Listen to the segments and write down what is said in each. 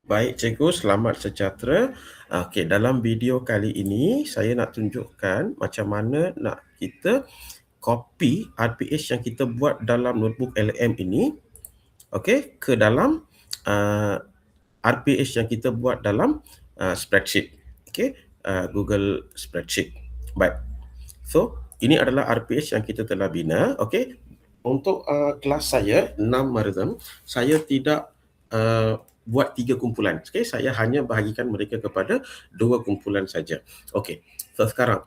Baik cikgu, selamat sejahtera. Okey, dalam video kali ini saya nak tunjukkan macam mana nak kita copy RPH yang kita buat dalam notebook LM ini, okey, ke dalam uh, RPH yang kita buat dalam spreadsheet. Okey, Google Spreadsheet. Baik. So, ini adalah RPH yang kita telah bina, okey. Untuk kelas saya 6 Marzam, saya tidak buat 3 kumpulan. Okey, saya hanya bahagikan mereka kepada 2 kumpulan saja. Okey. So sekarang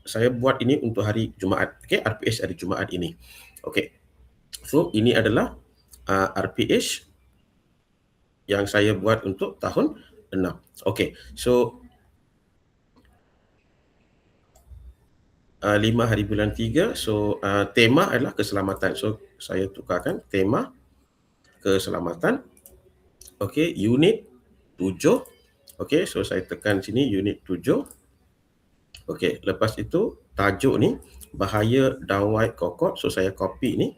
saya buat ini untuk hari Jumaat. Okey, RPH hari Jumaat ini. Okey. So ini adalah RPH yang saya buat untuk tahun 6. Okey. So 5 hari bulan 3. So tema adalah keselamatan. So saya tukarkan tema keselamatan. Okey, unit 7. Okey, so saya tekan sini unit 7. Okey, lepas itu tajuk ni bahaya dawai kokot. So saya copy ni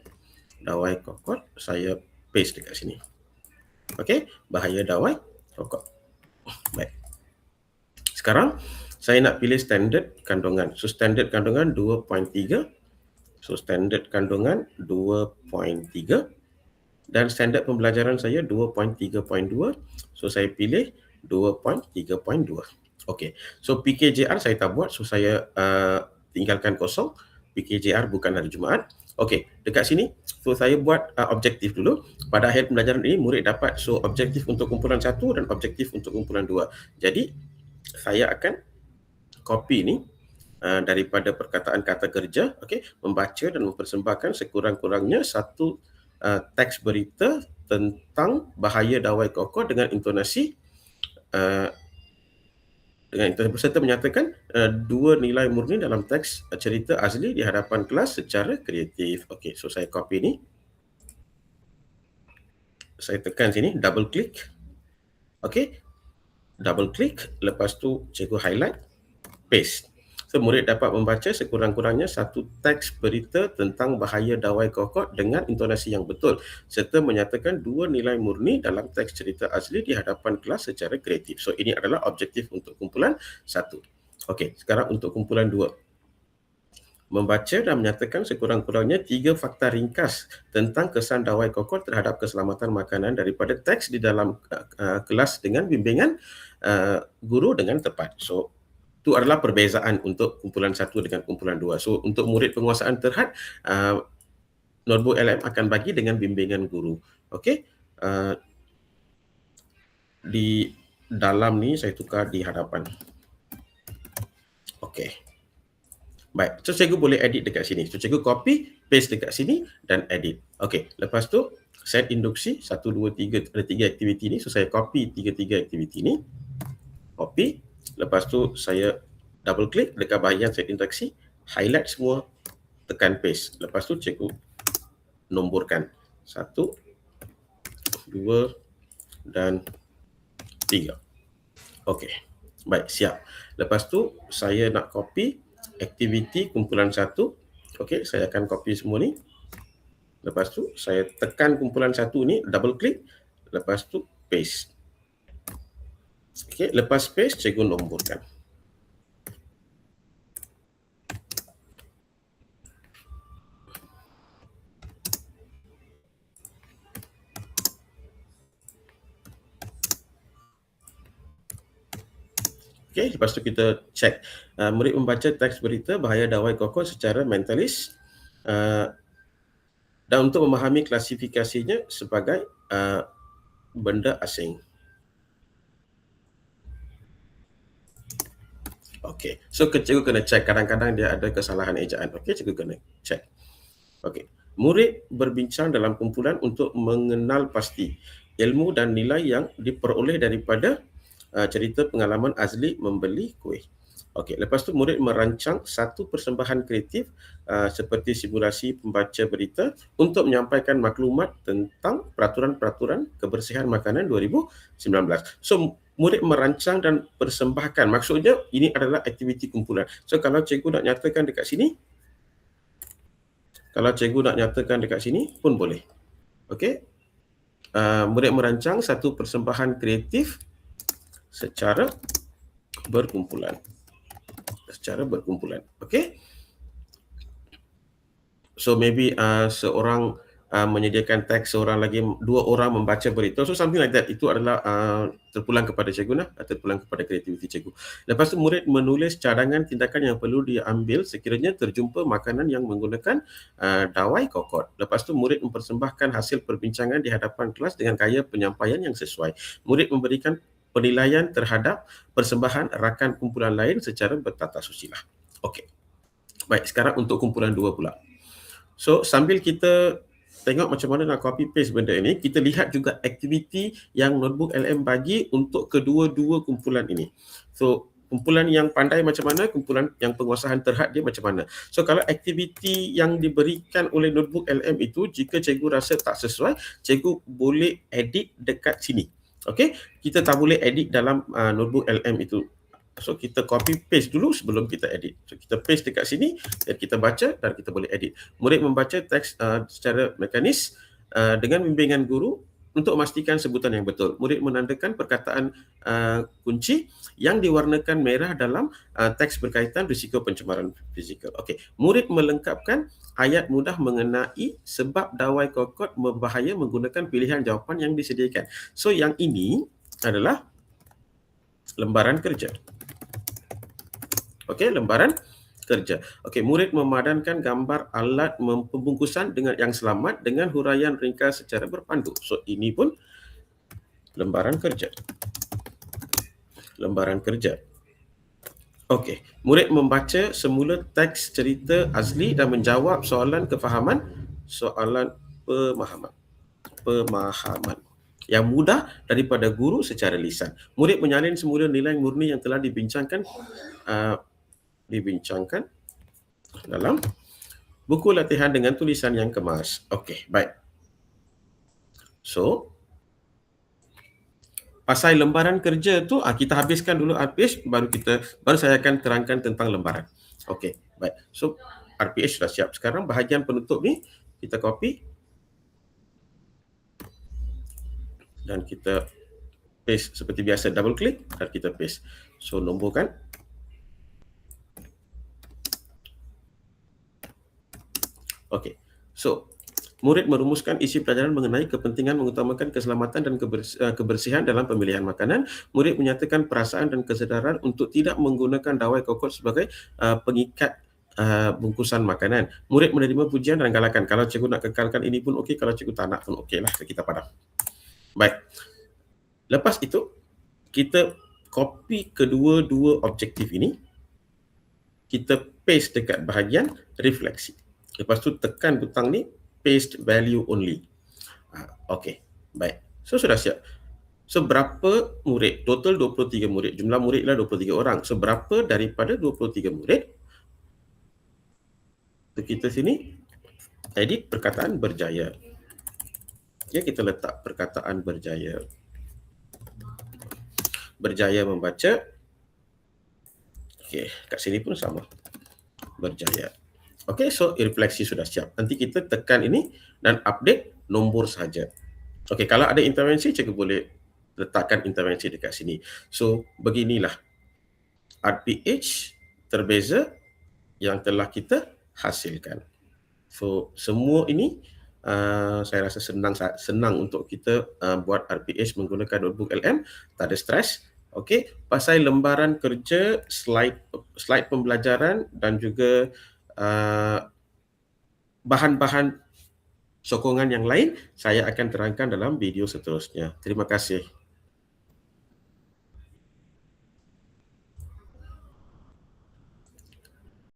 dawai kokot, saya paste dekat sini. Okey, bahaya dawai kokot. Baik. Sekarang saya nak pilih standard kandungan. So standard kandungan 2.3. So standard kandungan 2.3 dan standard pembelajaran saya 2.3.2. So saya pilih 2.3.2. Okey. So PKJR saya tak buat, so saya tinggalkan kosong. PKJR bukan hari Jumaat. Okey, dekat sini so saya buat objektif dulu. Pada akhir pembelajaran ini murid dapat so objektif untuk kumpulan 1 dan objektif untuk kumpulan 2. Jadi saya akan copy ni daripada perkataan kata kerja, okey, membaca dan mempersembahkan sekurang-kurangnya satu teks berita tentang bahaya dawai kokot dengan intonasi serta menyatakan dua nilai murni dalam teks cerita asli di hadapan kelas secara kreatif. Okey, so saya copy ni. Saya tekan sini, double click. Okey, double click, lepas tu cikgu highlight, paste. So, murid dapat membaca sekurang-kurangnya satu teks berita tentang bahaya dawai kokot dengan intonasi yang betul serta menyatakan dua nilai murni dalam teks cerita asli di hadapan kelas secara kreatif. So, ini adalah objektif untuk kumpulan 1. Okey, sekarang untuk kumpulan 2. Membaca dan menyatakan sekurang-kurangnya 3 fakta ringkas tentang kesan dawai kokot terhadap keselamatan makanan daripada teks di dalam kelas dengan bimbingan guru dengan tepat. So, itu adalah perbezaan untuk kumpulan 1 dengan kumpulan 2. So, untuk murid penguasaan terhad, notebook LM akan bagi dengan bimbingan guru. Okey. Di dalam ni saya tukar di hadapan. Okey. Baik, so cikgu boleh edit dekat sini. So, cikgu copy, paste dekat sini dan edit. Okey, lepas tu set induksi 1, 2, 3, ada 3 aktiviti ni. So, saya copy 3 aktiviti ni. Copy. Lepas tu saya double click dekat bahagian set interaksi, highlight semua, tekan paste. Lepas tu cikgu nomborkan 1, 2 dan 3. Okey. Baik, siap. Lepas tu saya nak copy aktiviti kumpulan 1. Okey, saya akan copy semua ni. Lepas tu saya tekan kumpulan 1 ni, double click, lepas tu paste. Okey, lepas paste cikgu nomborkan. Okey, lepas tu kita check. Murid membaca teks berita bahaya dawai kokot secara mentalis dan untuk memahami klasifikasinya sebagai benda asing. Okey, so cikgu kena check. Kadang-kadang dia ada kesalahan ejaan. Okey, cikgu kena check. Okey, murid berbincang dalam kumpulan untuk mengenal pasti ilmu dan nilai yang diperoleh daripada cerita pengalaman azli membeli kuih. Okey, lepas tu murid merancang satu persembahan kreatif seperti simulasi pembaca berita untuk menyampaikan maklumat tentang peraturan-peraturan kebersihan makanan 2019. So, murid merancang dan persembahkan. Maksudnya, ini adalah aktiviti kumpulan. So, kalau cikgu nak nyatakan dekat sini, kalau cikgu nak nyatakan dekat sini pun boleh. Okey. murid merancang satu persembahan kreatif secara berkumpulan. Okey. So maybe seorang menyediakan teks, seorang lagi, dua orang membaca berita. So something like that. Itu adalah terpulang kepada cikgu terpulang kepada kreativiti cikgu. Lepas tu murid menulis cadangan tindakan yang perlu diambil sekiranya terjumpa makanan yang menggunakan dawai kokot. Lepas tu murid mempersembahkan hasil perbincangan di hadapan kelas dengan gaya penyampaian yang sesuai. Murid memberikan penilaian terhadap persembahan rakan kumpulan lain secara bertata susila. Okey. Baik, sekarang untuk kumpulan 2 pula. So sambil kita tengok macam mana nak copy paste benda ini, kita lihat juga aktiviti yang notebook LM bagi untuk kedua-dua kumpulan ini. So kumpulan yang pandai macam mana, kumpulan yang penguasaan terhad dia macam mana. So kalau aktiviti yang diberikan oleh notebook LM itu, jika cikgu rasa tak sesuai, cikgu boleh edit dekat sini. Okey, kita tak boleh edit dalam notebook LM itu. So kita copy paste dulu sebelum kita edit. So kita paste dekat sini dan kita baca dan kita boleh edit. Murid membaca teks secara mekanis dengan bimbingan guru untuk memastikan sebutan yang betul. Murid menandakan perkataan kunci yang diwarnakan merah dalam teks berkaitan risiko pencemaran fizikal. Okey, murid melengkapkan ayat mudah mengenai sebab dawai kokot berbahaya menggunakan pilihan jawapan yang disediakan. So yang ini adalah lembaran kerja. Okey, lembaran kerja. Okey, murid memadankan gambar alat pembungkusan dengan yang selamat dengan huraian ringkas secara berpandu. So ini pun lembaran kerja. Okey, murid membaca semula teks cerita asli dan menjawab soalan pemahaman yang mudah daripada guru secara lisan. Murid menyalin semula nilai murni yang telah dibincangkan dalam buku latihan dengan tulisan yang kemas. Okey, baik. So, pasal lembaran kerja tu kita habiskan dulu RPH, baru saya akan terangkan tentang lembaran. Okey, baik. So, RPH sudah siap. Sekarang bahagian penutup ni kita copy dan kita paste seperti biasa, double click dan kita paste. So, nomborkan. Okey. So, murid merumuskan isi pelajaran mengenai kepentingan mengutamakan keselamatan dan kebersihan dalam pemilihan makanan. Murid menyatakan perasaan dan kesedaran untuk tidak menggunakan dawai kokot sebagai pengikat bungkusan makanan. Murid menerima pujian dan galakan. Kalau cikgu nak kekalkan ini pun okey, kalau cikgu tak nak pun okeylah, kita padam. Baik. Lepas itu, kita copy kedua-dua objektif ini. Kita paste dekat bahagian refleksi. Lepas tu tekan butang ni, paste value only. Okey, baik. So sudah siap. So berapa murid? Total 23 murid. Jumlah murid ialah 23 orang. So berapa daripada 23 murid? So kita sini edit perkataan berjaya. Ya, kita letak perkataan berjaya. Berjaya membaca. Okey, kat sini pun sama. Berjaya. Okey, so refleksi sudah siap. Nanti kita tekan ini dan update nombor saja. Okey, kalau ada intervensi, cikgu boleh letakkan intervensi dekat sini. So, beginilah RPH terbeza yang telah kita hasilkan. So, semua ini saya rasa senang untuk kita buat RPH menggunakan notebook LM. Tak ada stres. Okey, pasal lembaran kerja, slide pembelajaran dan juga bahan-bahan sokongan yang lain saya akan terangkan dalam video seterusnya. Terima kasih.